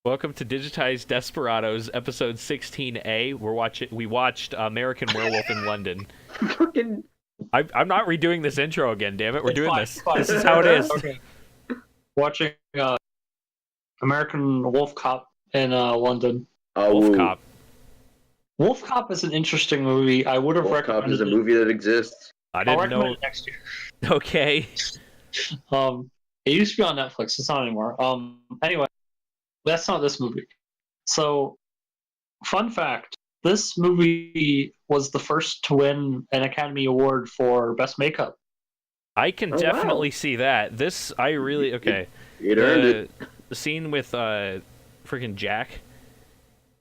Welcome to Digitized Desperadoes, episode 16A. We watched American Werewolf in London. Fucking I'm not redoing this intro again, damn it. We're It's doing fine, this. it's fine. This is how it is. Okay. Watching American Wolf Cop in London. Wolf Cop. Wolf Cop is an interesting movie. I would have Wolf recommended Cop is a it. movie that exists. I I'll didn't recommend know. it next year. Okay. It used to be on Netflix. It's not anymore. Anyway, that's not this movie. So, fun fact: this movie was the first to win an Academy Award for Best Makeup. I can definitely see that. Okay. It earned it. The scene with freaking Jack.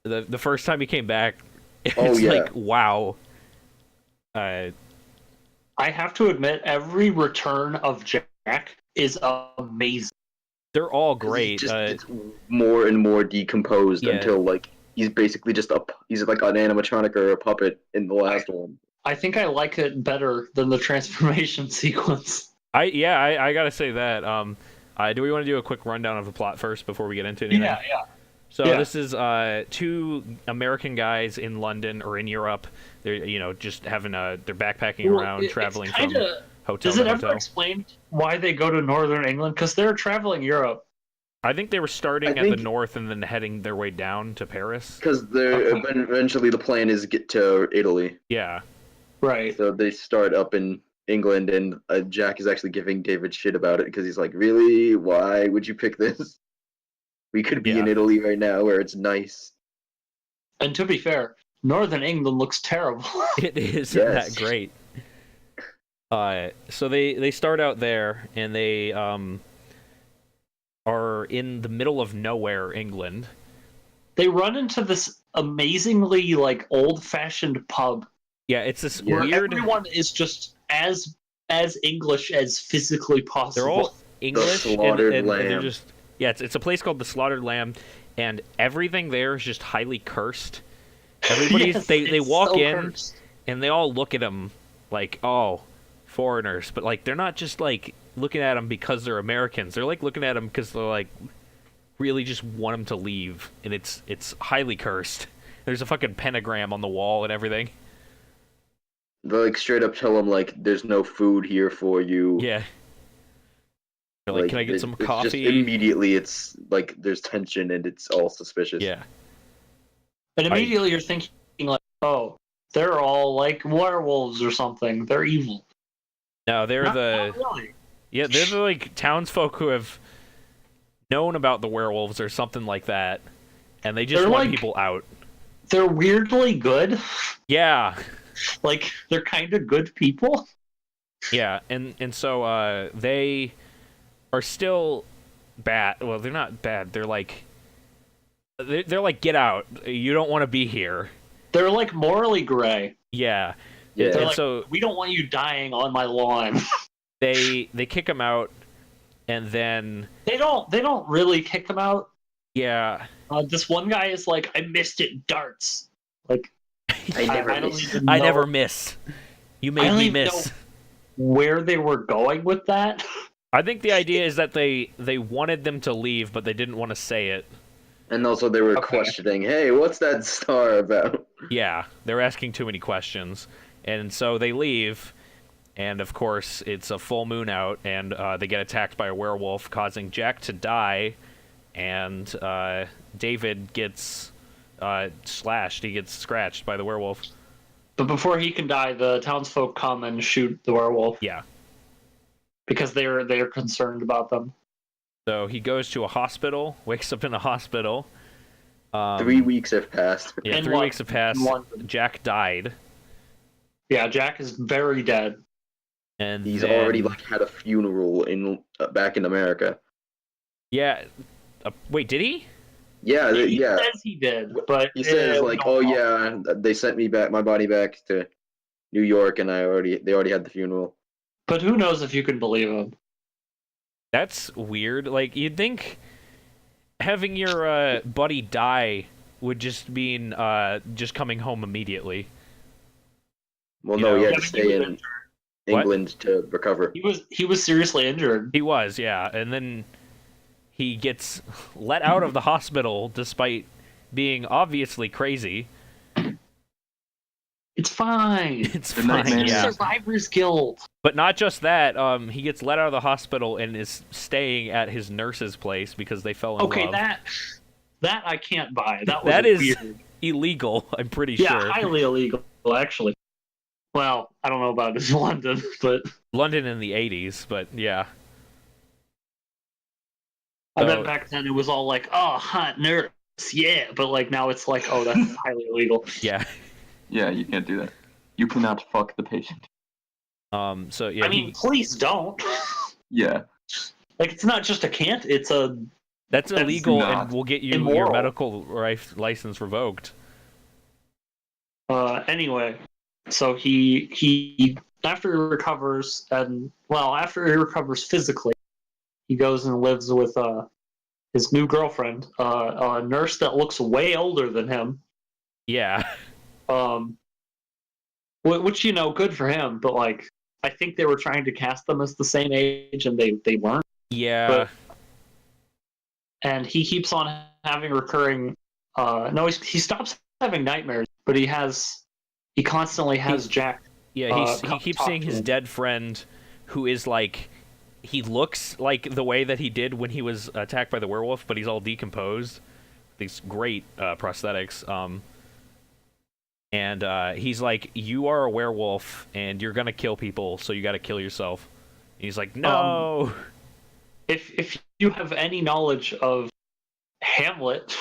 The first time he came back, it's like, wow. I have to admit, every return of Jack is amazing. They're all great. He just gets more and more decomposed until like he's basically just he's like an animatronic or a puppet in the last one. I think I like it better than the transformation sequence. I gotta say that. Do we want to do a quick rundown of the plot first before we get into anything? Yeah. So this is two American guys in London or in Europe. They're just having they're backpacking around, traveling from hotel Does it to ever hotel. explain why they go to northern England? Because they're traveling Europe. I think they were starting at the north and then heading their way down to Paris. Because eventually the plan is get to Italy. Yeah. Right. So they start up in England, and Jack is actually giving David shit about it because he's like, "Really? Why would you pick this? We could be in Italy right now, where it's nice." And to be fair, northern England looks terrible. It isn't that great. So they start out there, and they are in the middle of nowhere, England. They run into this amazingly old-fashioned pub. Yeah, it's this where weird. Everyone is just as English as physically possible. They're all English, The Slaughtered and Lamb. they're just it's a place called the Slaughtered Lamb, and everything there is just highly cursed. Everybody's they walk so in cursed. and they all look at them like, oh, foreigners, but like they're not just like looking at them because they're Americans. They're like looking at them because they're like really just want them to leave, and it's highly cursed. There's a fucking pentagram on the wall and everything. They like straight up tell him like, "There's no food here for you." Yeah. They're like, can I get some coffee? Just immediately, it's like there's tension and it's all suspicious. Yeah. And immediately you're thinking like, oh, they're all like werewolves or something. They're evil. No, they're Not really. they're the like townsfolk who have known about the werewolves or something like that, and they just want people out. They're weirdly good. Yeah. Like they're kind of good people. Yeah, and so they are still bad. Well, they're not bad. They're like get out. You don't want to be here. They're like morally gray. Yeah. Yeah. They're And like, so we don't want you dying on my lawn. they kick him out, and then They don't really kick him out. yeah. This one guy is like, I missed it darts. Like I never don't miss. even know I never miss. You I made don't me even miss. know where they were going with that. I think the idea is that they wanted them to leave, but they didn't want to say it. And also they were questioning, "Hey, what's that star about?" Yeah, they're asking too many questions. And so they leave, and of course it's a full moon out, and they get attacked by a werewolf, causing Jack to die, and David gets slashed. He gets scratched by the werewolf. But before he can die, the townsfolk come and shoot the werewolf. Yeah. Because they're concerned about them. So he goes to a hospital, wakes up in a hospital. 3 weeks have passed. Yeah, In 3 weeks have passed. London. Jack died. Yeah, Jack is very dead. And He's then, already like had a funeral in back in America. Yeah. Wait, did he? Yeah, He yeah. says he did, but He says we like, don't "Oh know. yeah, they sent my body back to New York, and they already had the funeral." But who knows if you can believe him? That's weird. Like, you'd think having your buddy die would just mean just coming home immediately. Well, You no, know- he had Yeah, to but he stay was in injured. What? England to recover. He was seriously injured. He was, yeah. And then he gets let out of the hospital despite being obviously crazy. It's fine. It's The fine, nightmare. yeah. Survivor's guilt. But not just that, he gets let out of the hospital and is staying at his nurse's place because they fell in love. Okay, that I can't buy. That was That is weird. illegal, I'm pretty Yeah, sure. highly illegal, actually. Well, I don't know about in London, but London in the 80s, but yeah. I bet back then it was all like, oh, hot nurse, yeah. But like now it's like, oh, that's highly illegal. Yeah. Yeah, you can't do that. You cannot fuck the patient. So yeah. I mean, please don't. Yeah. Like, it's not just a can't, it's a... That's illegal not and will get you your immoral. medical license revoked. Anyway, so he after he recovers, and well, after he recovers physically, he goes and lives with his new girlfriend, a nurse that looks way older than him. Yeah. Which, you know, good for him, but like, I think they were trying to cast them as the same age, and they weren't. Yeah. And he keeps on having recurring. No, he stops having nightmares, but he constantly has Jack. Yeah, he keeps seeing his dead friend, who is like, he looks like the way that he did when he was attacked by the werewolf, but he's all decomposed. These great prosthetics. And he's like, you are a werewolf, and you're gonna kill people, so you gotta kill yourself. And he's like, no! If you have any knowledge of Hamlet,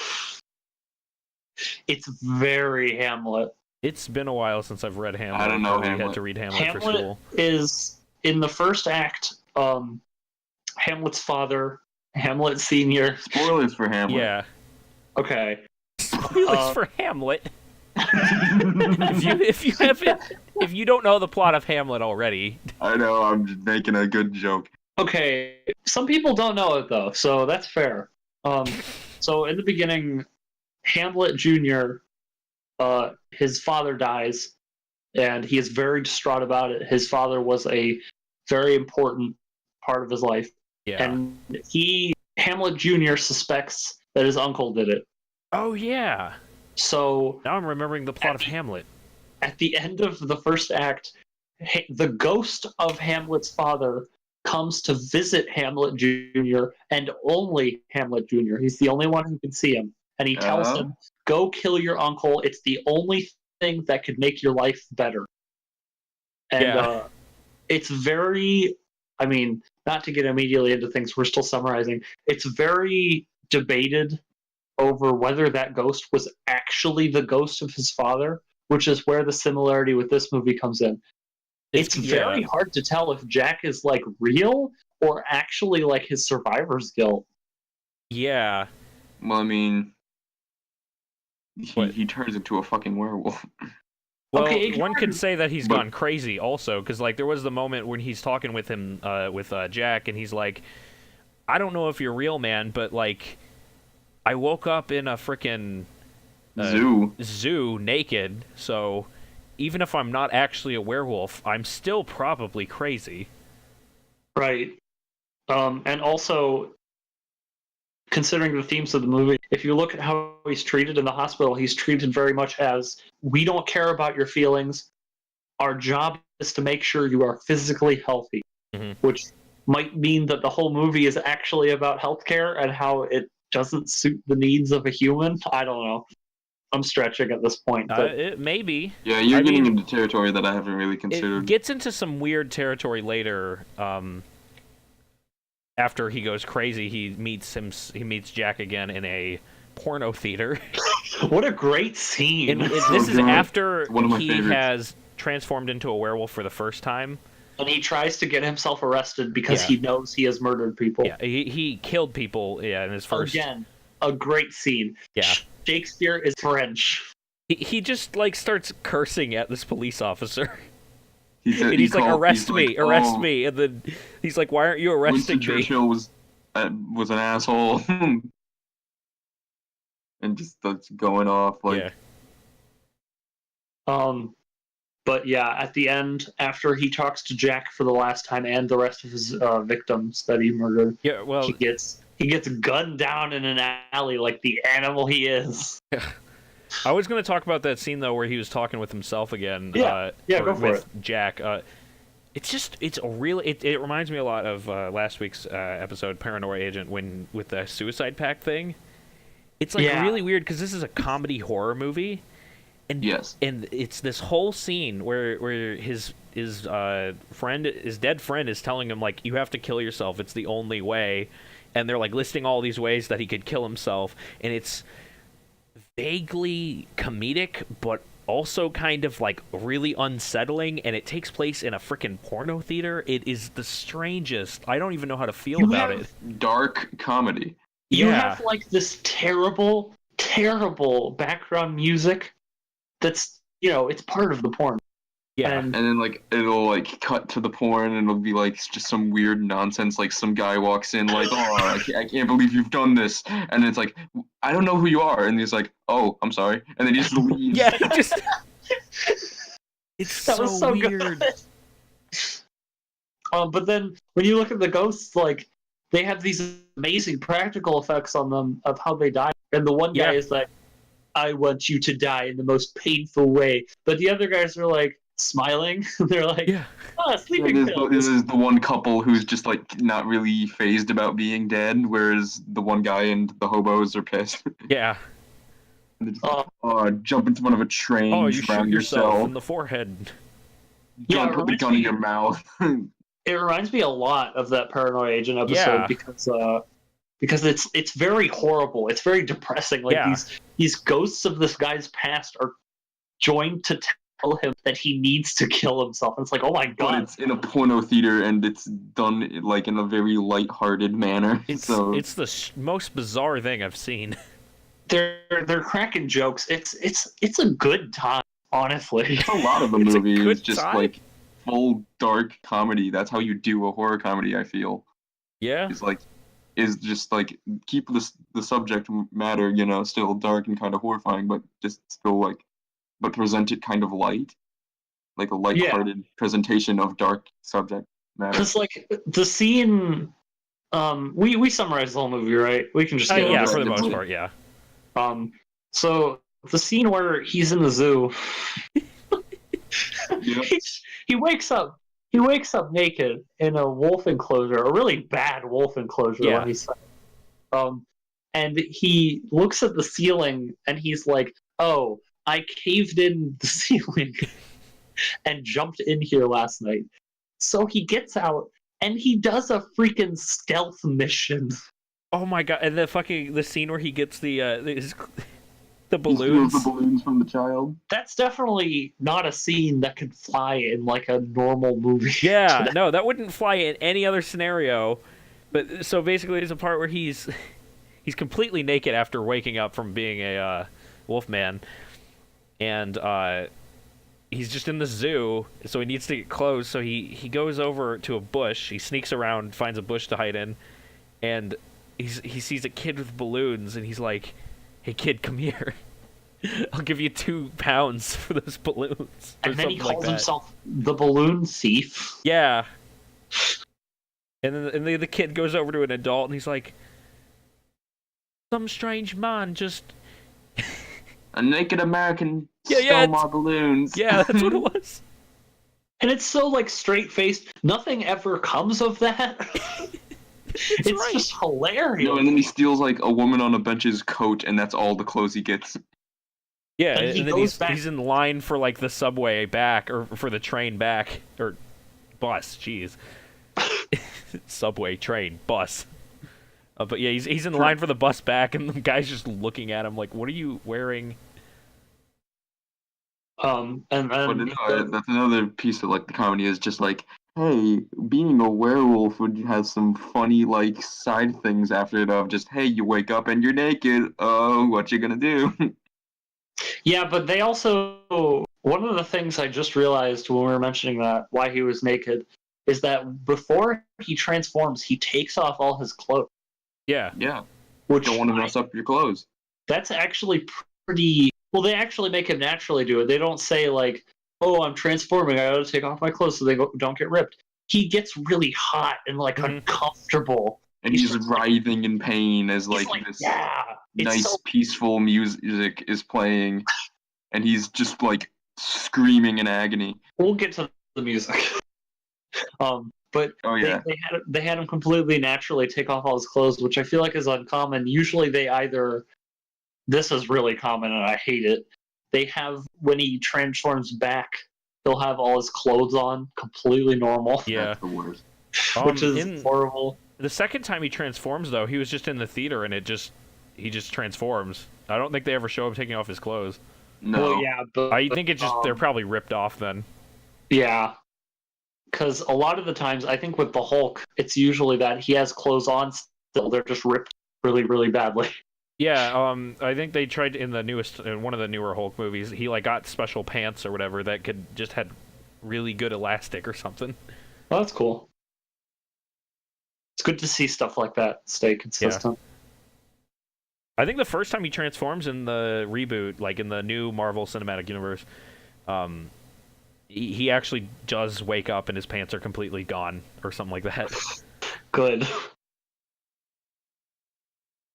it's very Hamlet. It's been a while since I've read Hamlet. I don't know We had Hamlet. to read Hamlet for school. Is, in the first act, Hamlet's father, Hamlet Sr. Spoilers for Hamlet. Yeah. Okay. Spoilers for Hamlet. if you don't know the plot of Hamlet already. I know, I'm just making a good joke. Okay, some people don't know it though, so that's fair. So in the beginning, Hamlet Jr., his father dies, and he is very distraught about it. His father was a very important part of his life, Yeah. and Hamlet Jr. suspects that his uncle did it. Oh yeah. So Now I'm remembering the plot of Hamlet. at the end of the first act, the ghost of Hamlet's father comes to visit Hamlet Jr. and only Hamlet Jr. He's the only one who can see him. And he tells him, go kill your uncle. It's the only thing that could make your life better. And it's very, I mean, not to get immediately into things, we're still summarizing. It's very debated over whether that ghost was actually the ghost of his father, which is where the similarity with this movie comes in. It's very hard to tell if Jack is like real or actually like his survivor's guilt. Yeah. Well, I mean, he turns into a fucking werewolf. Well, Okay, one could say that he's gone crazy also, because like there was the moment when he's talking with him, with Jack, and he's like, I don't know if you're real, man, but like, I woke up in a frickin' zoo naked, so even if I'm not actually a werewolf, I'm still probably crazy. Right. And also, considering the themes of the movie, if you look at how he's treated in the hospital, he's treated very much as, we don't care about your feelings. Our job is to make sure you are physically healthy, which might mean that the whole movie is actually about healthcare and how it doesn't suit the needs of a human. I don't know. I'm stretching at this point. But Maybe. Yeah, you're getting into territory that I haven't really considered. It gets into some weird territory later. After he goes crazy, he meets Jack again in a porno theater. What a great scene! This is after one of my he favorites. has transformed into a werewolf for the first time. And he tries to get himself arrested because he knows he has murdered people. Yeah, he killed people. Yeah, in his first. Again, a great scene. Yeah. Shakespeare is French. He just like starts cursing at this police officer. He's like, arrest me, arrest me, and then he's like, why aren't you arresting Winston me? Churchill was an asshole, and just starts going off like. Yeah. But yeah, at the end, after he talks to Jack for the last time and the rest of his victims that he murdered, Yeah, well, he gets he gets gunned down in an alley like the animal he is. I was going to talk about that scene though, where he was talking with himself again. Go for it. Jack. It reminds me a lot of last week's episode, Paranoia Agent, with the suicide pact thing. It's like really weird because this is a comedy horror movie, and and it's this whole scene where his dead friend is telling him like, you have to kill yourself, it's the only way, and they're like listing all these ways that he could kill himself, and it's vaguely comedic but also kind of like really unsettling, and it takes place in a freaking porno theater. It is the strangest. I don't even know how to feel about it. Dark comedy. You have like this terrible background music that's, it's part of the porn. Yeah. And then like it'll like cut to the porn and it'll be like just some weird nonsense, like some guy walks in like, oh, I can't believe you've done this, and it's like, I don't know who you are, and he's like, oh, I'm sorry, and then he just leaves. Yeah, it's so weird. But then when you look at the ghosts, like they have these amazing practical effects on them of how they die, and the one guy is like, I want you to die in the most painful way, but the other guys are like smiling. They're like, sleeping pills. This is the one couple who's just like not really phased about being dead, whereas the one guy and the hobos are pissed. Yeah. And just jump into one of a train. Oh, you shoot yourself in the forehead. Put the gun in your mouth. It reminds me a lot of that Paranoia Agent episode because it's very horrible. It's very depressing. Like these ghosts of this guy's past are joined to tell him that he needs to kill himself. And it's like, oh my god! But it's in a porno theater and it's done like in a very light-hearted manner. It's the most bizarre thing I've seen. They're cracking jokes. It's a good time, honestly. A lot of the movie is just like full dark comedy. That's how you do a horror comedy, I feel. Yeah. Is just like keep the subject matter, still dark and kind of horrifying, but just still but present it kind of light, like a light-hearted presentation of dark subject matter. Because like the scene, we summarized the whole movie, right? We can just for the most part, yeah. So the scene where he's in the zoo, he wakes up naked in a wolf enclosure, a really bad wolf enclosure. Yeah. Let me say. And he looks at the ceiling and he's like, "Oh, I caved in the ceiling and jumped in here last night." So he gets out and he does a freaking stealth mission. Oh my god! And the scene where he gets the balloons. The balloons from the child. That's definitely not a scene that could fly in like a normal movie. Yeah, no, that wouldn't fly in any other scenario. But so basically, there's a part where he's completely naked after waking up from being a wolfman, and he's just in the zoo, so he needs to get clothes. So he goes over to a bush. He sneaks around, finds a bush to hide in, and he sees a kid with balloons, and he's like, "Hey kid, come here. I'll give you 2 pounds for those balloons." And then he calls himself the balloon thief. Yeah. And then the kid goes over to an adult, and he's like, "Some strange man just." A naked American stole my balloons. Yeah, that's what it was. And it's so straight faced. Nothing ever comes of that. It's just hilarious. No, and then he steals a woman on a bench's coat, and that's all the clothes he gets. Yeah, and then he's in line for the subway back, or for the train back, or bus. Jeez, subway, train, bus. But yeah, he's in line for the bus back, and the guy's just looking at him like, "What are you wearing?" And that's another piece of the comedy is just hey, being a werewolf would have some funny side things after it of just, hey, you wake up and you're naked. Oh, what you gonna do? Yeah, but they also, one of the things I just realized when we were mentioning that, why he was naked, is that before he transforms, he takes off all his clothes. Yeah. Yeah. Which don't want to mess up your clothes. That's actually pretty. Well, they actually make him naturally do it. They don't say "Oh, I'm transforming. I gotta take off my clothes so they don't get ripped." He gets really hot and uncomfortable. And he's writhing in pain as like this nice peaceful music is playing, and he's just like screaming in agony. We'll get to the music. But they had him completely naturally take off all his clothes, which I feel like is uncommon. Usually this is really common and I hate it. They have, when he transforms back, he'll have all his clothes on, completely normal. Yeah. That's the worst. Which is horrible. The second time he transforms, though, he was just in the theater and he just transforms. I don't think they ever show him taking off his clothes. No. Well, yeah, but I think they're probably ripped off then. Yeah. Because a lot of the times, I think with the Hulk, it's usually that he has clothes on still. They're just ripped really, really badly. Yeah, I think they tried in one of the newer Hulk movies, he like got special pants or whatever that just had really good elastic or something. Oh, that's cool. It's good to see stuff like that stay consistent. Yeah. I think the first time he transforms in the reboot, like in the new Marvel Cinematic Universe, he actually does wake up and his pants are completely gone or something like that. Good.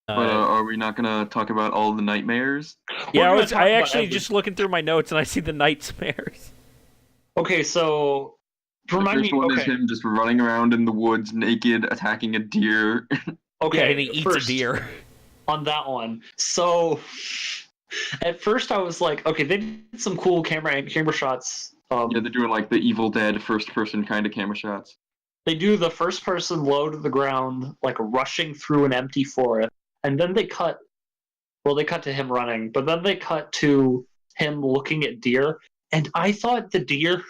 But are we not gonna talk about all the nightmares? Yeah, I actually just looking through my notes and I see the nightmares. Okay, so remind me. The first one is him just running around in the woods naked, attacking a deer. Okay, yeah, and he eats a deer. On that one, so at first I was like, okay, they did some cool camera shots. Yeah, they're doing like the Evil Dead first-person kind of camera shots. They do the first-person low to the ground, like rushing through an empty forest. And then they cut to him running, but then they cut to him looking at deer. And I thought the deer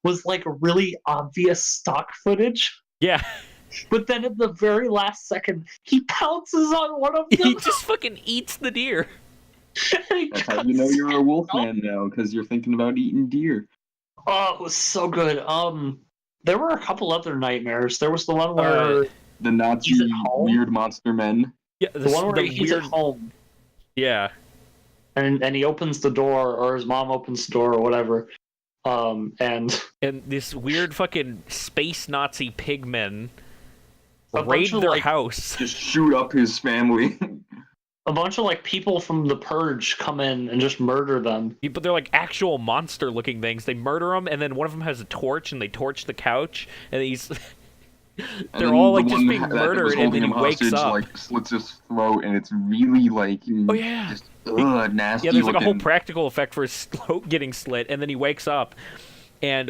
was like really obvious stock footage. Yeah. But then at the very last second, he pounces on one of them. He just fucking eats the deer. That's how you know you're a wolf man now, because you're thinking about eating deer. Oh, it was so good. There were a couple other nightmares. There was the one where the Nazi weird monster men. Yeah, the one where he's at home. Yeah. And he opens the door, or his mom opens the door, or whatever. And this weird fucking space Nazi pigmen raid their house. Just shoot up his family. A bunch of like people from the Purge come in and just murder them. But they're like actual monster-looking things. They murder them, and then one of them has a torch, and they torch the couch, and he's... They're all like just being murdered, and then he wakes up. Like slits his throat, and it's really like just nasty. Yeah, there's like a whole looking. practical effect for his throat getting slit, and then he wakes up, and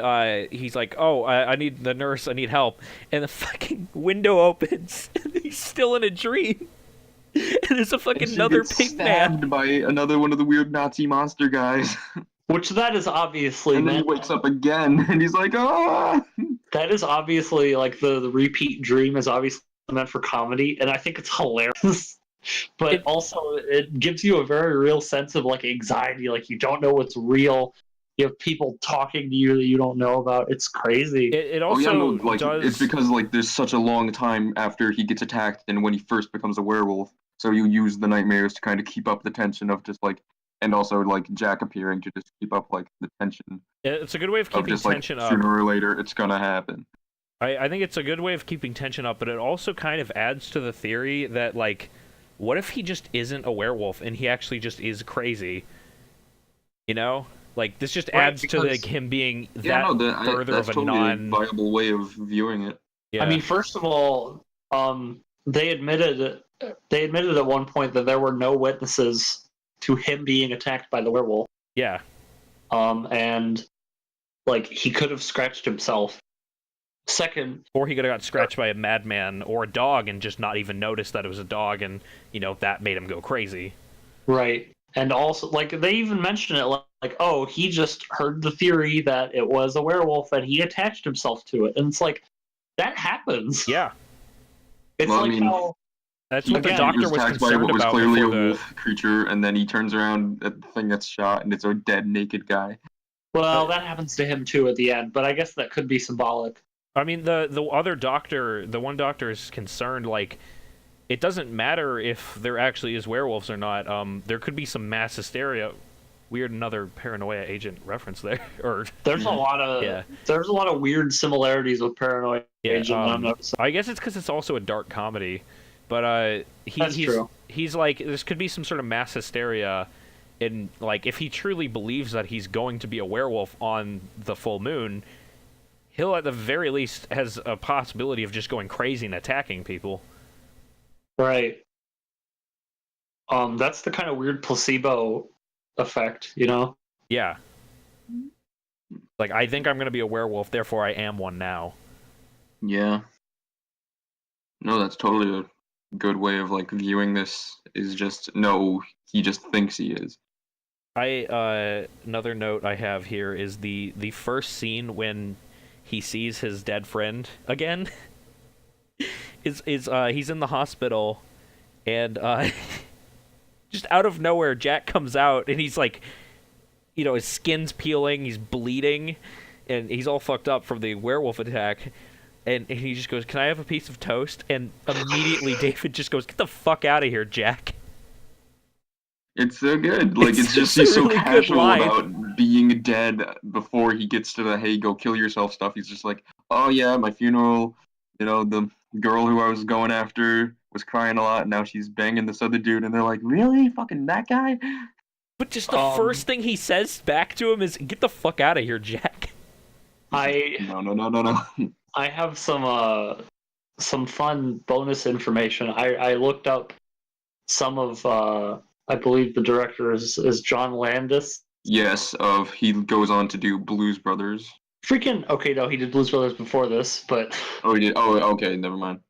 he's like, "Oh, I need the nurse. I need help." And the fucking window opens, and he's still in a dream. And there's a fucking another pig man by another one of the weird Nazi monster guys. Which that is obviously. And then he wakes up again, and he's like, "Ah!" That is obviously like the repeat dream is obviously meant for comedy, and I think it's hilarious. But also, it gives you a very real sense of like anxiety, like you don't know what's real. You have people talking to you that you don't know about. It's crazy. It also does. It's because like there's such a long time after he gets attacked and when he first becomes a werewolf. So you use the nightmares to kind of keep up the tension of just like. And also, like, Jack appearing to just keep up, like, the tension. It's a good way of keeping tension up. Sooner or later, it's gonna happen. I think it's a good way of keeping tension up, but it also kind of adds to the theory that, like, what if he just isn't a werewolf and he actually just is crazy? You know? Like, this just adds to, like, him being that's totally a viable way of viewing it. Yeah. I mean, first of all, they admitted at one point that there were no witnesses to him being attacked by the werewolf. Yeah. And like he could have scratched himself. Second, or he could have got scratched by a madman or a dog and just not even noticed that it was a dog, and that made him go crazy. Right. And also, like they even mention it like, oh, he just heard the theory that it was a werewolf and he attached himself to it, and it's like that happens. Yeah. It's how. That's what the doctor was concerned about. Clearly a wolf creature, and then he turns around at the thing that's shot, and it's a dead, naked guy. Well, that happens to him too at the end, but I guess that could be symbolic. I mean, the other doctor, the one doctor is concerned, like, it doesn't matter if there actually is werewolves or not. There could be some mass hysteria weird another Paranoia Agent reference there. Or There's a lot of weird similarities with Paranoia Agent. I'm noticing. I guess it's because it's also a dark comedy, but That's true. He's like, this could be some sort of mass hysteria, in like, if he truly believes that he's going to be a werewolf on the full moon, he'll at the very least has a possibility of just going crazy and attacking people. Right. That's the kind of weird placebo effect, you know? Yeah. Like, I think I'm going to be a werewolf, therefore I am one now. Yeah. No, that's totally a good way of, like, viewing this, is just, no, he just thinks he is. Another note I have here is the first scene when he sees his dead friend again. is he's in the hospital, and just out of nowhere, Jack comes out, and he's like, you know, his skin's peeling, he's bleeding, and he's all fucked up from the werewolf attack, and he just goes, "Can I have a piece of toast?" And immediately David just goes, "Get the fuck out of here, Jack." It's so good. Like, it's just, he's so casual about being dead before he gets to the, hey, go kill yourself stuff. He's just like, oh yeah, my funeral, you know, the girl who I was going after was crying a lot, and now she's banging this other dude, and they're like, really? Fucking that guy? But just the first thing he says back to him is, "Get the fuck out of here, Jack." No. I have some fun bonus information. I looked up some of I believe the director is John Landis. Yes, he goes on to do Blues Brothers. Okay, no, he did Blues Brothers before this, but oh, he did. Oh, okay, never mind.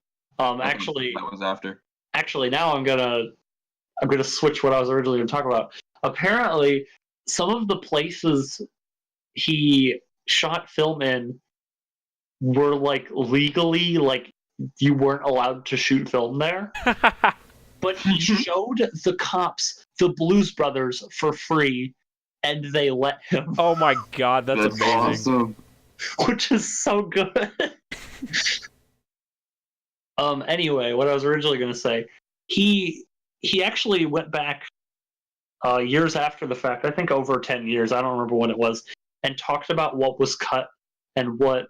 Actually, that was after. Actually, now I'm gonna switch what I was originally going to talk about. Apparently, some of the places he shot film in were like legally, like, you weren't allowed to shoot film there. But he showed the cops the Blues Brothers for free, and they let him. Oh my god, that's amazing. Awesome. Which is so good. Anyway, what I was originally going to say, he actually went back years after the fact, I think over 10 years, I don't remember when it was, and talked about what was cut and what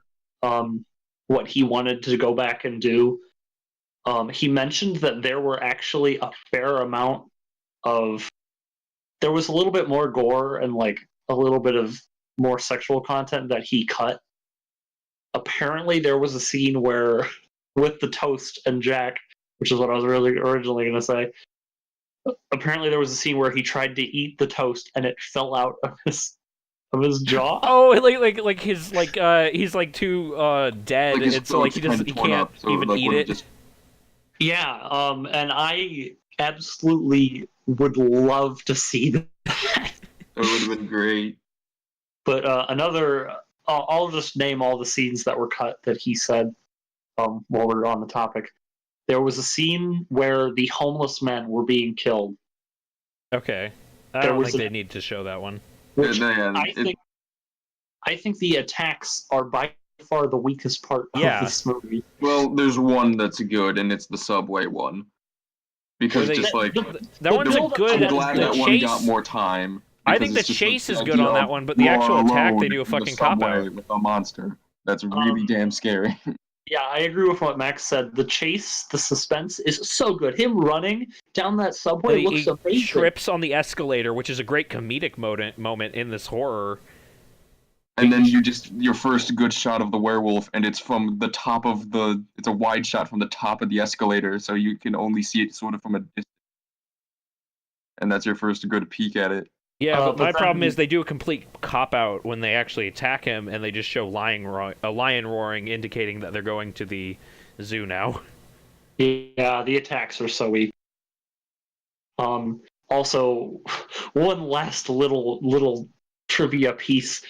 he wanted to go back and do. He mentioned that there were actually a fair amount there was a little bit more gore and like a little bit of more sexual content that he cut. Apparently there was a scene where, with the toast and Jack, which is what I was really originally going to say, apparently there was a scene where he tried to eat the toast and it fell out of his jaw. Oh, like his he's like too dead, like and so like he can't even eat it. Yeah, and I absolutely would love to see that. That would have been great. But I'll just name all the scenes that were cut that he said while we're on the topic. There was a scene where the homeless men were being killed. Okay. I don't think they need to show that one. Which I think the attacks are by far the weakest part of this movie. Well, there's one that's good, and it's the subway one. Because that one's a good. I'm glad that one got more time. I think the chase is good on that one, but the actual attack, they do a fucking cop out with a monster. That's really damn scary. Yeah, I agree with what Max said. The chase, the suspense is so good. Him running down that subway looks amazing. He trips on the escalator, which is a great comedic moment in this horror. And then your first good shot of the werewolf, and it's from the top of it's a wide shot from the top of the escalator, so you can only see it sort of from a distance. And that's your first good peek at it. Yeah, but my problem is they do a complete cop-out when they actually attack him, and they just show a lion roaring, indicating that they're going to the zoo now. Yeah, the attacks are so weak. Also, one last little trivia piece.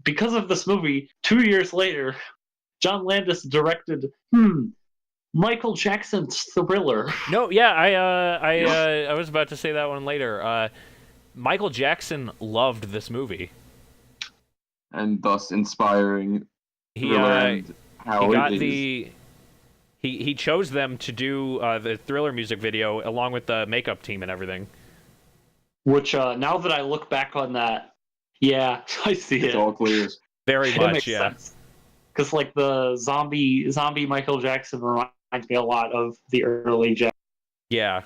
Because of this movie, 2 years later, John Landis directed Michael Jackson's Thriller. No, yeah, I was about to say that one later. Michael Jackson loved this movie, and thus inspiring. He chose them to do the Thriller music video along with the makeup team and everything. Which now that I look back on that, yeah, I see It's it. all clear. Very It much, makes yeah. sense. Because like the zombie Michael Jackson reminds me a lot of the early Jack. Yeah.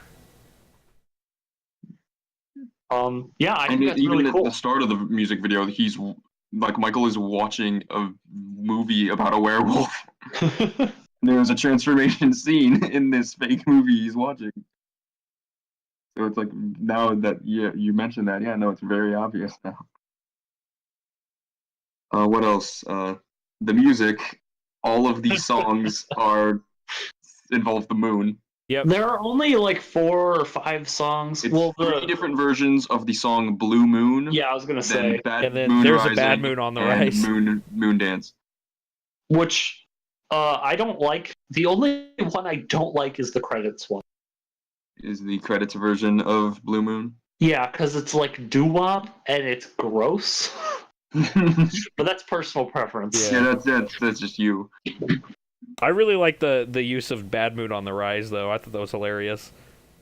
Yeah, I And think that's even really at cool. the start of the music video, he's like Michael is watching a movie about a werewolf. There's a transformation scene in this fake movie he's watching. So it's like now that you mentioned that, yeah, no, it's very obvious now. What else? The music. All of these songs involve the moon. Yep. There are only like 4 or 5 songs. It's 3 different versions of the song "Blue Moon." Yeah, I was gonna Then say. Bad And then Moon there's a Rising Bad Moon on the and Rise. Moon Dance. Which I don't like. The only one I don't like is the credits one. Is the credits version of Blue Moon. Yeah, because it's like doo-wop and it's gross. But that's personal preference. Yeah, that's just you. I really like the use of Bad Moon on the Rise, though. I thought that was hilarious.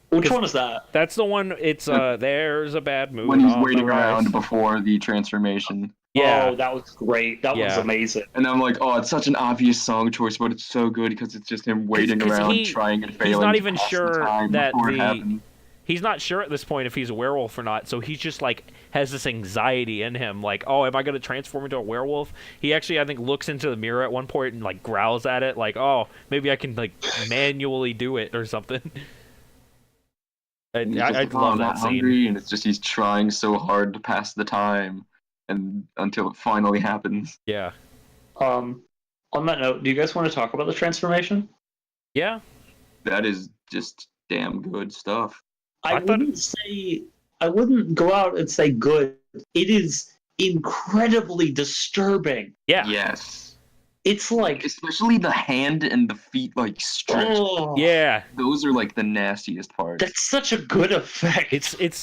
Which one is that? That's the one. It's there's a bad moon When he's on waiting the rise. around before the transformation. Yeah. Oh, that was great. That was amazing. And I'm like, oh, it's such an obvious song choice, but it's so good because it's just him waiting around, trying and failing. He's not to even pass the sure time that before it happens. he's not sure at this point if he's a werewolf or not. So he's just like has this anxiety in him, like, oh, am I going to transform into a werewolf? He actually, I think, looks into the mirror at one point and like growls at it, like, oh, maybe I can like manually do it or something. I love that scene. Hungry, and it's just he's trying so hard to pass the time, and until it finally happens. Yeah. On that note, do you guys want to talk about the transformation? Yeah. That is just damn good stuff. I wouldn't go out and say good. It is incredibly disturbing. Yeah. Yes. It's like, especially the hand and the feet like stretch. Oh, yeah. Those are like the nastiest parts. That's such a good effect.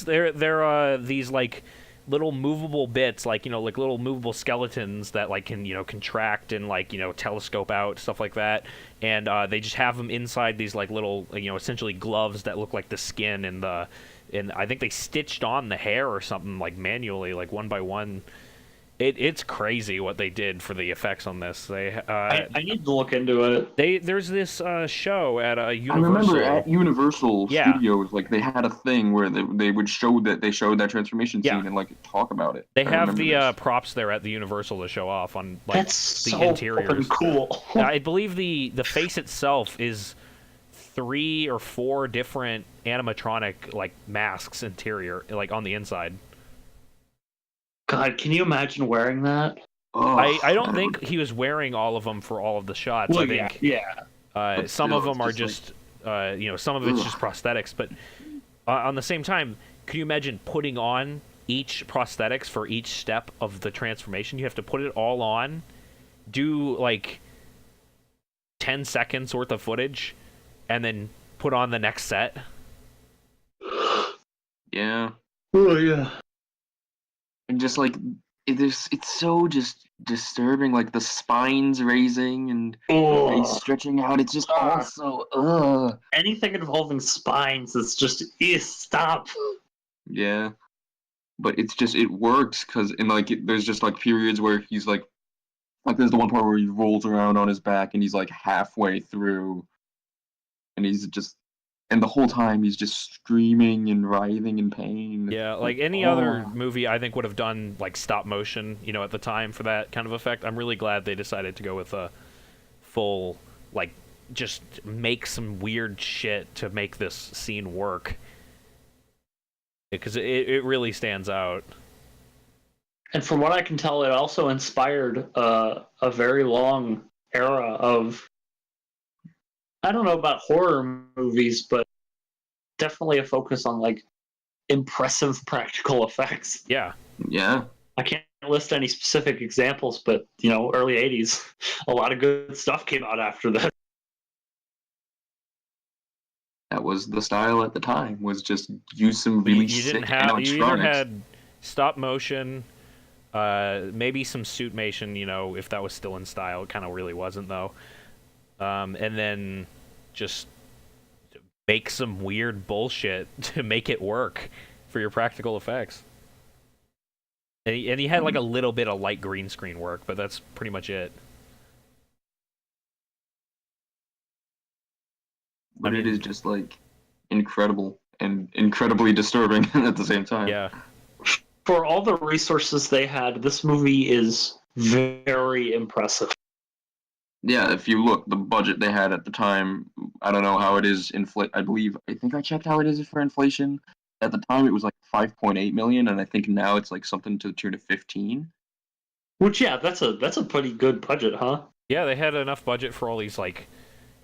They're these like little movable bits, like, you know, like little movable skeletons that like can, you know, contract and like, you know, telescope out, stuff like that. And they just have them inside these like little, you know, essentially gloves that look like the skin and I think they stitched on the hair or something like manually, like one by one. It's crazy what they did for the effects on this. I need to look into it. There's this show at Universal. I remember at Universal Studios, like they had a thing where they would show that transformation scene and like talk about it. They have the props there at the Universal to show off on like That's the so interiors. Cool. I believe the face itself is 3 or 4 different animatronic like masks interior, like on the inside. God, can you imagine wearing that? Oh, I don't think he was wearing all of them for all of the shots. Well, I think yeah. some of them are just you know, some of it's just prosthetics. But on the same time, can you imagine putting on each prosthetics for each step of the transformation? You have to put it all on, do like 10 seconds worth of footage, and then put on the next set. Yeah. Oh yeah. And just like it's so just disturbing, like the spines raising and face stretching out. It's just also anything involving spines is just stop. Yeah, but it's just it works because there's just like periods where he's like there's the one part where he rolls around on his back and he's like halfway through, and he's just. And the whole time he's just screaming and writhing in pain. Yeah, like any other movie I think would have done like stop motion, you know, at the time for that kind of effect. I'm really glad they decided to go with a full, like, just make some weird shit to make this scene work. Because it really stands out. And from what I can tell, it also inspired a very long era of, I don't know about horror movies, but definitely a focus on like impressive practical effects. Yeah. Yeah. I can't list any specific examples, but you know, early 80s, a lot of good stuff came out after that. That was the style at the time, was just use some really sick animatronics. You either had stop motion, maybe some suitmation, you know, if that was still in style. It kind of really wasn't, though. And then just make some weird bullshit to make it work for your practical effects. And he had like a little bit of light green screen work, but that's pretty much it. But it is just like incredible and incredibly disturbing at the same time. Yeah. For all the resources they had, this movie is very impressive. Yeah, if you look, the budget they had at the time, I don't know how it is I think I checked how it is for inflation. At the time, it was like 5.8 million, and I think now it's like something to the tune of 15. Which, yeah, that's a pretty good budget, huh? Yeah, they had enough budget for all these like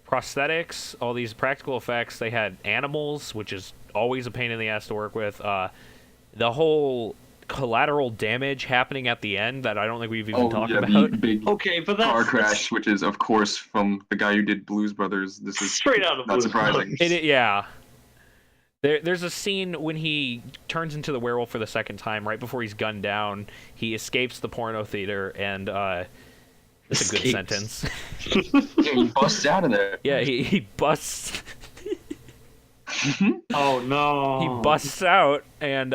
prosthetics, all these practical effects. They had animals, which is always a pain in the ass to work with. The whole collateral damage happening at the end that I don't think we've even talked about. The big Okay, but car crash, which is of course from the guy who did Blues Brothers. This is straight out of not Blues surprising. Brothers. Yeah. There's a scene when he turns into the werewolf for the second time, right before he's gunned down. He escapes the porno theater, and it's a good sentence. Yeah, he busts out of there. Yeah, he busts. Oh no! He busts out, and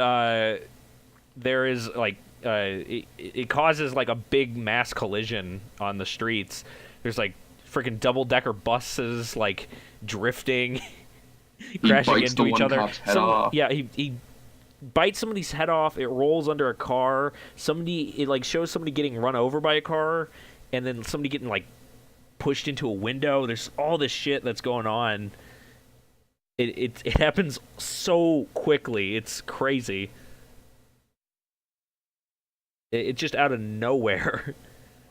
there is like it causes like a big mass collision on the streets. There's like freaking double-decker buses like drifting. Crashing into each other. Yeah, he bites somebody's head off. It rolls under a car. It like shows somebody getting run over by a car, and then somebody getting like pushed into a window. There's all this shit that's going on. It happens so quickly. It's crazy. It's just out of nowhere.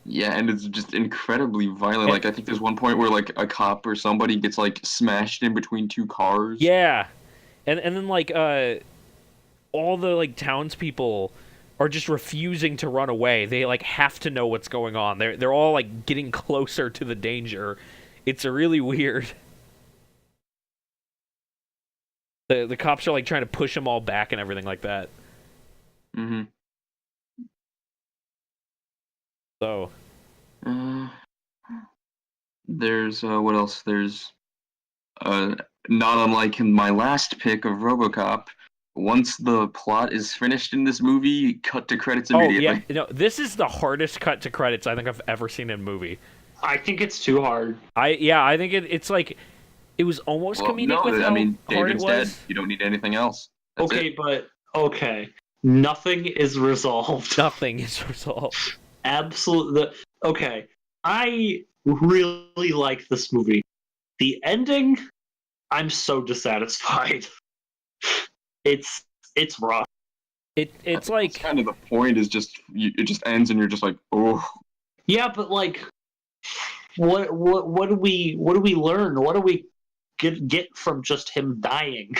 Yeah, and it's just incredibly violent. Like, I think there's one point where, like, a cop or somebody gets, like, smashed in between two cars. Yeah. And then, like, all the, like, townspeople are just refusing to run away. They, like, have to know what's going on. They're all, like, getting closer to the danger. It's really weird. The cops are, like, trying to push them all back and everything like that. Mm-hmm. So, there's what else? There's not unlike in my last pick of RoboCop. Once the plot is finished in this movie, cut to credits immediately. Oh yeah, this is the hardest cut to credits I think I've ever seen in a movie. I think it's too hard. I think it's like it was almost comedic with how hard it was. Dead. You don't need anything else. That's it. But nothing is resolved. Nothing is resolved. Absolutely. Okay, I really like this movie. The ending, I'm so dissatisfied. It's rough. It's like kind of the point is just it just ends and you're just like, oh. Yeah, but like, what do we learn? What do we get from just him dying?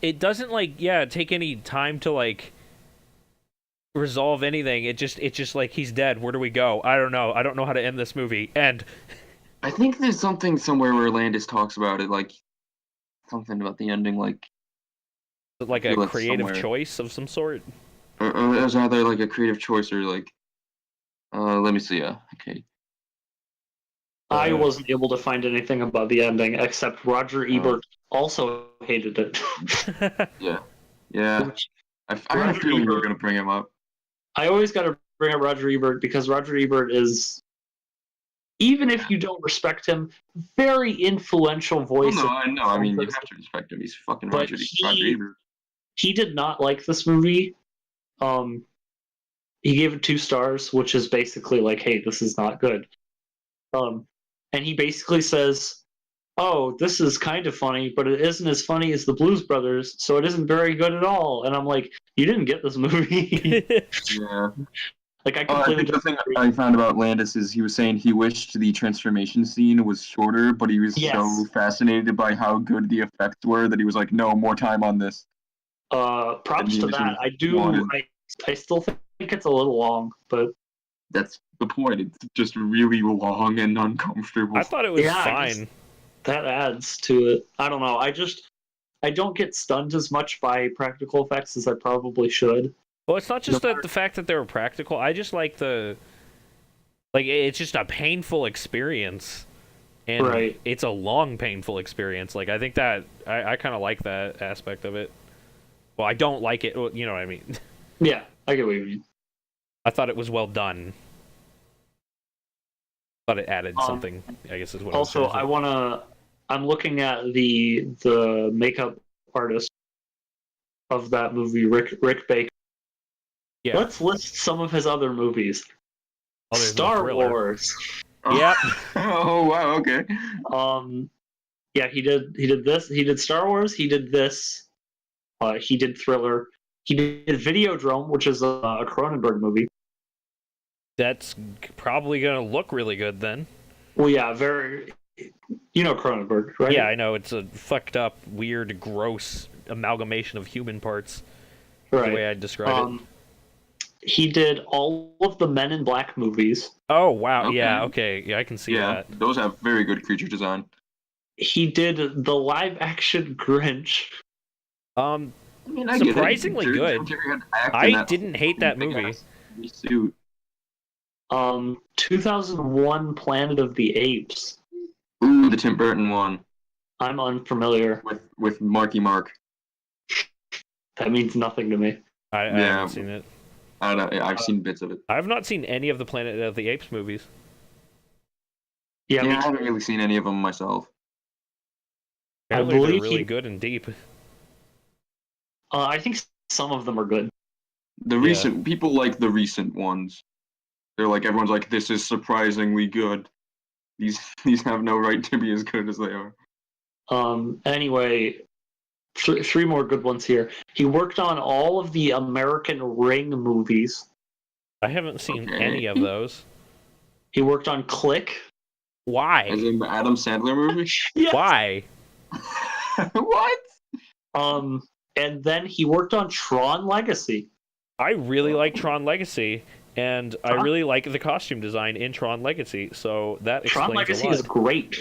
It doesn't like take any time to like resolve anything. It's just like he's dead. Where do we go? I don't know how to end this movie. End. I think there's something somewhere where Landis talks about it, like something about the ending, like a creative choice of some sort. Or it was either like a creative choice or like, let me see. Okay. I wasn't able to find anything about the ending except Roger Ebert also hated it. Yeah. I had a feeling you were going to bring him up. I always got to bring up Roger Ebert because Roger Ebert is, even if you don't respect him, very influential voice. Oh, no, I know. I mean, you have to respect him. He's fucking Roger Ebert. He did not like this movie. He gave it 2 stars, which is basically like, hey, this is not good. And he basically says, oh, this is kind of funny, but it isn't as funny as the Blues Brothers, so it isn't very good at all. And I'm like, you didn't get this movie. Yeah. Like, I completely the thing I found about Landis is he was saying he wished the transformation scene was shorter, but he was so fascinated by how good the effects were that he was like, no, more time on this. Props to that. I still think it's a little long, but that's the point. It's just really long and uncomfortable. I thought it was fine. That adds to it. I don't know. I don't get stunned as much by practical effects as I probably should. Well, it's not just the fact that they were practical. I just like it's just a painful experience. And it's a long, painful experience. Like, I think that I kind of like that aspect of it. Well, I don't like it. Well, you know what I mean. Yeah, I get what you mean. I thought it was well done. Thought it added something. I guess is what. Also, I'm looking at the makeup artist of that movie, Rick Baker. Yeah. Let's list some of his other movies. Other than Star Thriller. Wars. Yep. Oh wow. Okay. Yeah, he did this. He did Star Wars. He did this. He did Thriller. He did Videodrome, which is a Cronenberg movie. That's probably gonna look really good then. Well, yeah, very. You know Cronenberg, right? Yeah, I know. It's a fucked up, weird, gross amalgamation of human parts. Right. The way I'd describe it. He did all of the Men in Black movies. Oh wow! Okay. Yeah. Okay. Yeah, I can see that. Those have very good creature design. He did the live-action Grinch. I mean, Surprisingly get it. good. Jerry had to act in I that didn't hate that movie. big-ass suit. 2001 Planet of the Apes. Ooh, the Tim Burton one I'm unfamiliar. with Marky Mark. That means nothing to me. I haven't seen it. I don't know. I've seen bits of it. I've not seen any of the Planet of the Apes movies. Yeah, I haven't really seen any of them myself. Apparently they're believe really he- good and deep. I think some of them are good. The recent people like the recent ones. They're like everyone's like, this is surprisingly good. These have no right to be as good as they are. Anyway, three more good ones here. He worked on all of the American Ring movies. I haven't seen Okay. any of those. He worked on Click. Why? As in the Adam Sandler movie? Yes. Why? What? And then he worked on Tron Legacy. I really like Tron Legacy, and I really like the costume design in Tron Legacy. So that explains Tron Legacy a lot. is great.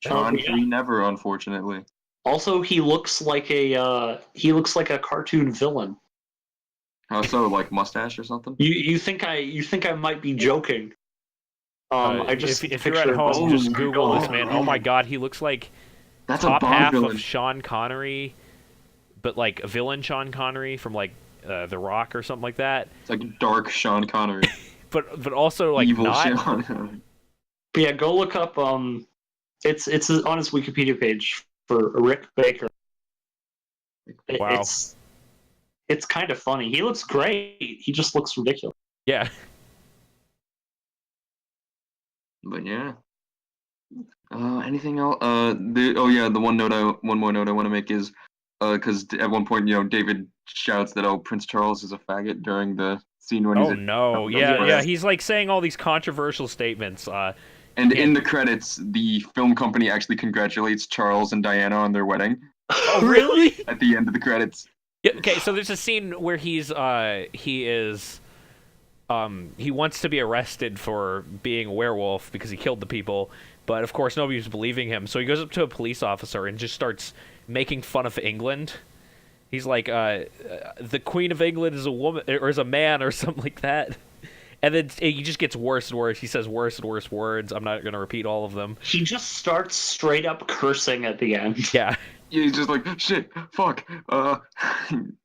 Tron yeah. 3 never, unfortunately. Also, he looks like a cartoon villain. How so? Like mustache or something? You think I might be joking? I just if you're at pictured- home, just my Google this God. man. Oh my God, he looks like That's top a Bond half villain. of Sean Connery, but like a villain Sean Connery from like The Rock or something like that. It's like dark Sean Connery. But also like Evil not. Sean Connery. But yeah, go look up. It's on his Wikipedia page for Rick Baker. Wow. It's kind of funny. He looks great. He just looks ridiculous. Yeah. But yeah. Anything else? The one more note I want to make is because at one point, David shouts that Prince Charles is a faggot during the scene when he's Oh no. Yeah. He's like saying all these controversial statements. And in the credits, the film company actually congratulates Charles and Diana on their wedding Oh really? at the end of the credits. Yeah, okay, so there's a scene where he wants to be arrested for being a werewolf because he killed the people, but of course nobody was believing him. So he goes up to a police officer and just starts making fun of England. He's like, the Queen of England is a woman or is a man or something like that. And then he just gets worse and worse. He says worse and worse words. I'm not going to repeat all of them. He just starts straight up cursing at the end. Yeah. He's just like, shit, fuck. He And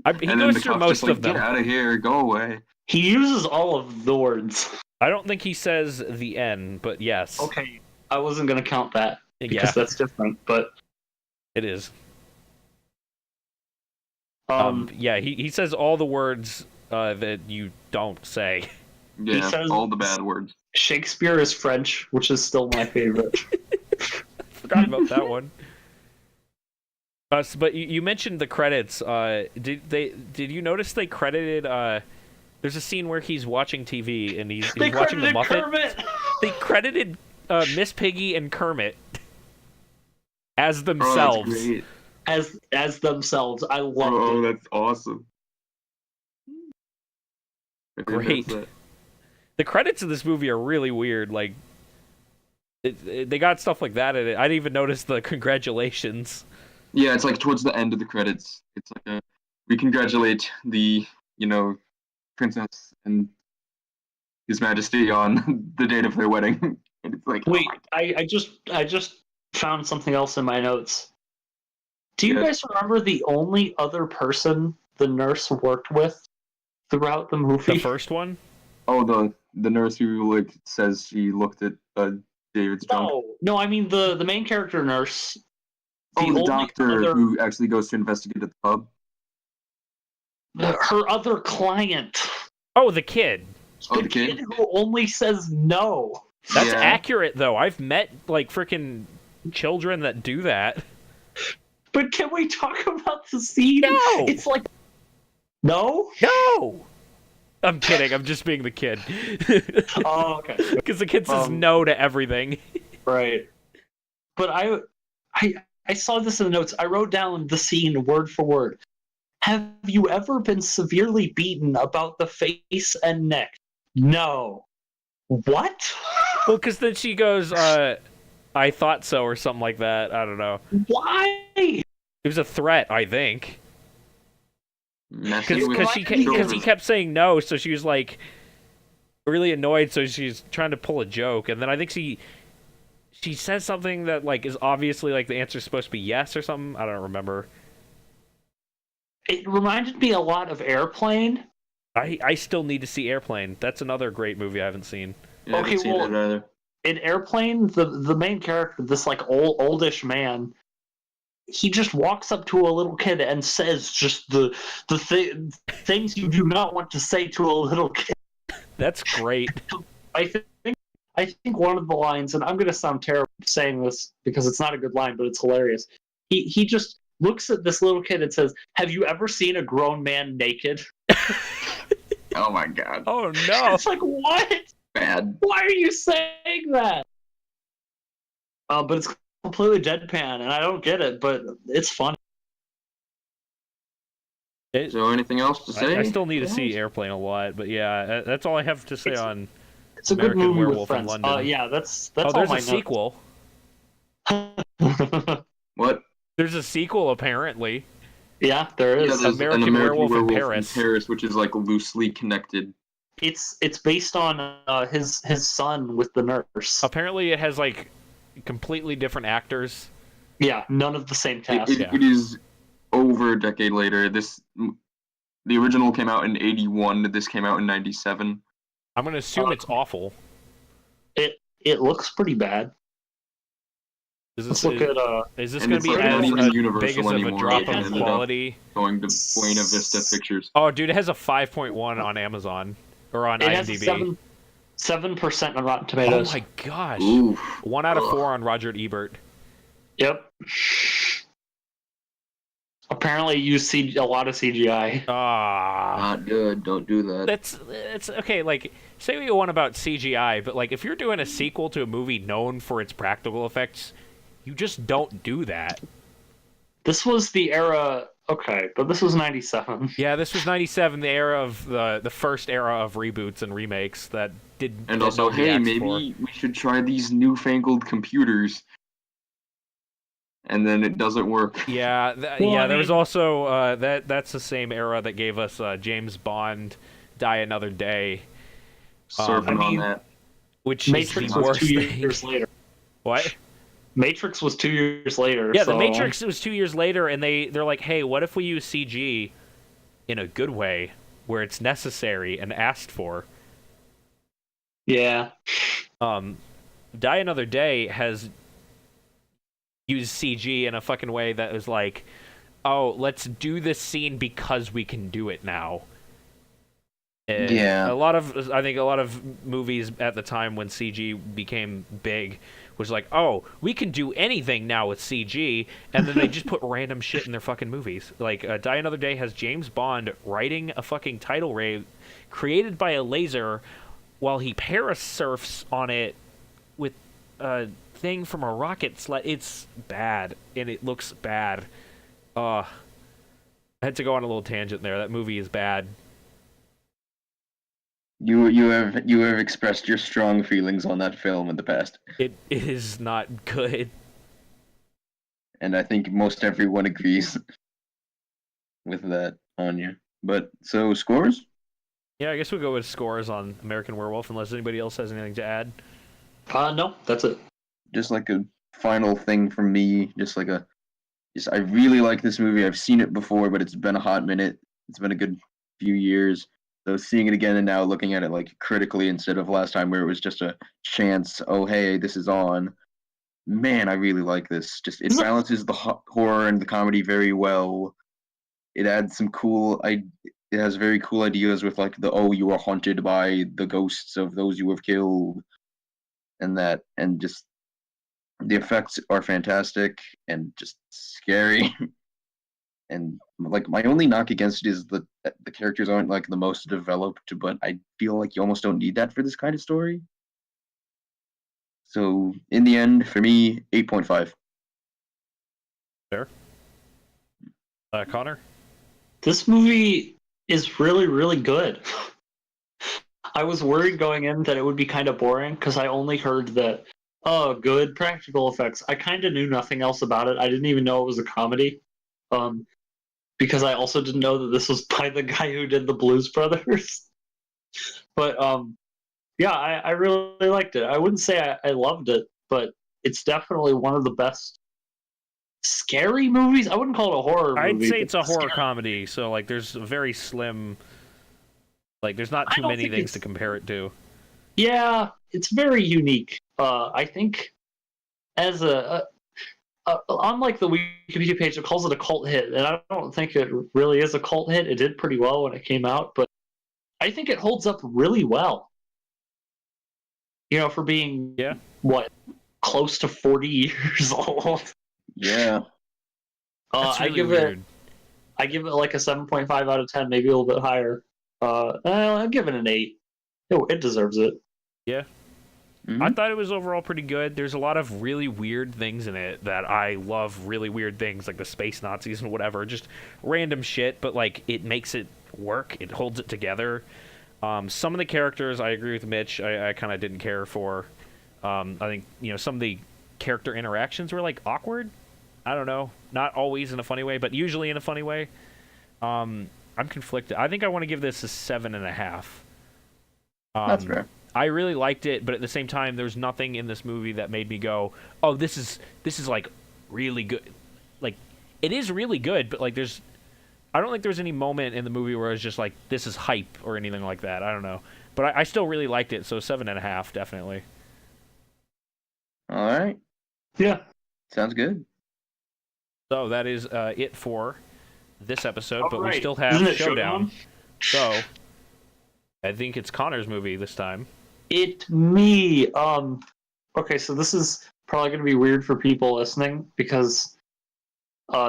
then goes the through cop's most just like, of them. Get out of here, go away. He uses all of the words. I don't think he says the N, but yes. Okay, I wasn't gonna count that because Yeah, that's different. But it is. um, Yeah, he says all the words that you don't say. Yeah, says- all the bad words. Shakespeare is French, which is still my favorite. Forgot about that one. But you mentioned the credits. Did you notice they credited? There's a scene where he's watching TV and he's They watching the credited Muppet. Kermit. They credited Miss Piggy and Kermit as Oh, themselves. that's great. as themselves. I love Oh, it. that's awesome. I didn't Great. notice that. The credits of this movie are really weird. Like, they got stuff like that in it. I didn't even notice the congratulations. Yeah, it's like towards the end of the credits. It's like we congratulate the, princess and His Majesty on the date of their wedding. And it's like, Wait, oh my I just found something else in my notes. Do you Yes. guys remember the only other person the nurse worked with throughout the movie? The first one? Oh, the nurse who like says she looked at David's junk. No, I mean the main character nurse. The only doctor other- who actually goes to investigate at the pub. her other client. Oh, the kid. Oh, the kid? Who only says no. That's Yeah. accurate, though. I've met, like, freaking children that do that. But can we talk about the scene? No! It's like, no? No! I'm kidding. I'm just being the kid. Oh, okay. Because the kid says no to everything. Right. But I saw this in the notes. I wrote down the scene word for word. Have you ever been severely beaten about the face and neck? No. What? Well, because then she goes, I thought so, or something like that. I don't know. Why? It was a threat, I think. Messing with Because he kept saying no, so she was, like, really annoyed, so she's trying to pull a joke. And then I think she says something that, like, is obviously, like, the answer's supposed to be yes or something. I don't remember. It reminded me a lot of Airplane. I still need to see Airplane. That's another great movie I haven't seen. Yeah, I haven't seen it either. In Airplane, the main character, this like oldish man, he just walks up to a little kid and says just the things you do not want to say to a little kid. That's great. I think one of the lines, and I'm going to sound terrible saying this because it's not a good line, but it's hilarious. He just looks at this little kid and says, "Have you ever seen a grown man naked?" Oh my god. Oh no! It's like, what? Bad. Why are you saying that? But it's completely deadpan, and I don't get it, but it's funny. So anything else to say? I still need to see Airplane a lot, but yeah, that's all I have to say on It's a American good movie Werewolf with in friends. London. Yeah, that's Oh, all there's my a sequel. notes. What? There's a sequel, apparently. Yeah, there Yeah, is. there's American an American Werewolf in Werewolf Paris. which is like loosely connected. It's based on his son with the nurse. Apparently, it has, like, completely different actors. Yeah, none of the same cast. It is over a decade later. The original came out in 81. This came out in 97. I'm going to assume it's awful. It looks pretty bad. Is Let's this, look at is this and going it's to be like not as even big Universal as of a anymore. drop It in ended up quality? going to Buena Vista Pictures. Oh, dude, it has a 5.1 on Amazon. Or on it has IMDb. 7% on Rotten Oh Tomatoes. my gosh. Oof. 1 out of 4 on Roger Ebert. Yep. Apparently, you see a lot of CGI. Ah. Not good. Don't do that. That's okay, like, say what you want about CGI, but, like, if you're doing a sequel to a movie known for its practical effects, you just don't do that. This was the era. Okay, but this was 97. Yeah, this was 97, the era of the first era of reboots and remakes that did. And that also, nobody hey, asked maybe for. we should try these newfangled computers. And then it doesn't work. Yeah, there was also that's the same era that gave us James Bond, Die Another Day, Surfing on that. which Matrix is the was worst 2 thing. years later. What? Matrix was 2 years later. Yeah, so... The Matrix was 2 years later, and they're like, hey, what if we use CG in a good way, where it's necessary and asked for? Yeah. Die Another Day has used CG in a fucking way that was like, oh, let's do this scene because we can do it now. And Yeah. I think a lot of movies at the time when CG became big was like, oh, we can do anything now with CG, and then they just put random shit in their fucking movies. Like, Die Another Day has James Bond riding a fucking tidal wave created by a laser while he parasurfs on it with a thing from a rocket sled. It's bad, and it looks bad. I had to go on a little tangent there. That movie is bad. You have expressed your strong feelings on that film in the past, It is not good. and I think most everyone agrees with that on you. But so scores? Yeah, I guess we'll go with scores on American Werewolf, unless anybody else has anything to add. No, that's it. Just like a final thing from me, just like a I really like this movie. I've seen it before, but it's been a hot minute. It's been a good few years. So seeing it again and now looking at it like critically instead of last time where it was just a chance, oh hey, this is on. Man, I really like this. Just it balances the horror and the comedy very well. It adds some it has very cool ideas with like the you are haunted by the ghosts of those you have killed and just the effects are fantastic and just scary. And like my only knock against it is the characters aren't like the most developed, but I feel like you almost don't need that for this kind of story. So in the end, for me, 8.5. Fair. Connor? This movie is really, really good. I was worried going in that it would be kind of boring because I only heard that, oh, good practical effects. I kind of knew nothing else about it. I didn't even know it was a comedy. Because I also didn't know that this was by the guy who did the Blues Brothers. But yeah, I really liked it. I wouldn't say I loved it, but it's definitely one of the best scary movies. I wouldn't call it a horror movie. I'd say it's a horror comedy, so like there's a very slim, like there's not too many things to compare it to. Yeah, it's very unique. I think as unlike the Wikipedia page, it calls it a cult hit, and I don't think it really is a cult hit. It did pretty well when it came out, but I think it holds up really well. You know, for being close to 40 years old. Yeah. That's really weird. I give it like a 7.5 out of 10, maybe a little bit higher. I'll give it an 8. It deserves it. Yeah. Mm-hmm. I thought it was overall pretty good. There's a lot of really weird things in it that I love. Really weird things like the space Nazis and whatever, just random shit. But like it makes it work. It holds it together. Some of the characters I agree with Mitch. I kind of didn't care for. I think some of the character interactions were like awkward. I don't know. Not always in a funny way, but usually in a funny way. I'm conflicted. I think I want to give this a 7.5. That's fair. I really liked it, but at the same time, there's nothing in this movie that made me go, "Oh, this is like really good." Like, it is really good, but like, I don't think there's any moment in the movie where it's just like, "This is hype" or anything like that. I don't know, but I still really liked it, so 7.5 definitely. All right. Yeah. Sounds good. So that is it for this episode, but right. We still have Showdown. So I think it's Connor's movie this time. Me. Okay, so this is probably going to be weird for people listening because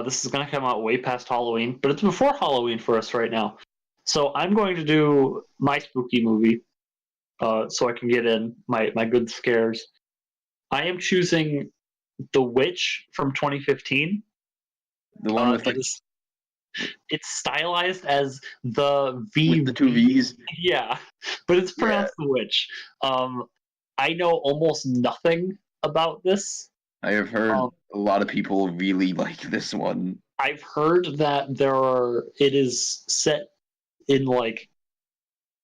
this is going to come out way past Halloween, but it's before Halloween for us right now. So I'm going to do my spooky movie so I can get in my good scares. I am choosing The Witch from 2015. The one with it's stylized as the V with the 2 V's. Yeah, but it's pronounced The Witch. I know almost nothing about this. I have heard a lot of people really like this one. I've heard that it is set in like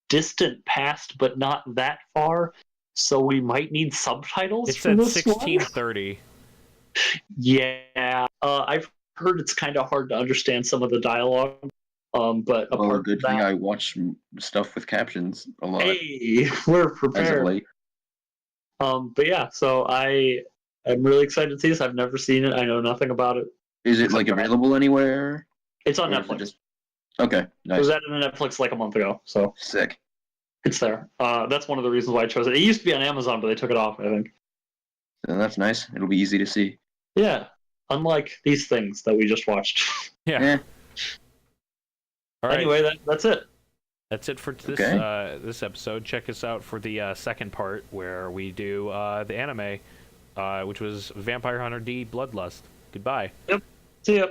distant past, but not that far. So we might need subtitles for this 1630. One. Yeah, I've heard it's kind of hard to understand some of the dialogue. But apart good from thing that, I watch stuff with captions a lot. Hey, we're prepared. But yeah, so I am really excited to see this. I've never seen it. I know nothing about it. Is it like available anywhere? It's on Netflix. Okay, nice. It was added to Netflix like a month ago, so sick. It's there. That's one of the reasons why I chose it. It used to be on Amazon, but they took it off, I think. So that's nice. It'll be easy to see. Yeah, unlike these things that we just watched. Yeah. All right. Anyway, that's it. That's it for this this episode. Check us out for the second part where we do the anime, which was Vampire Hunter D Bloodlust. Goodbye. Yep. See ya.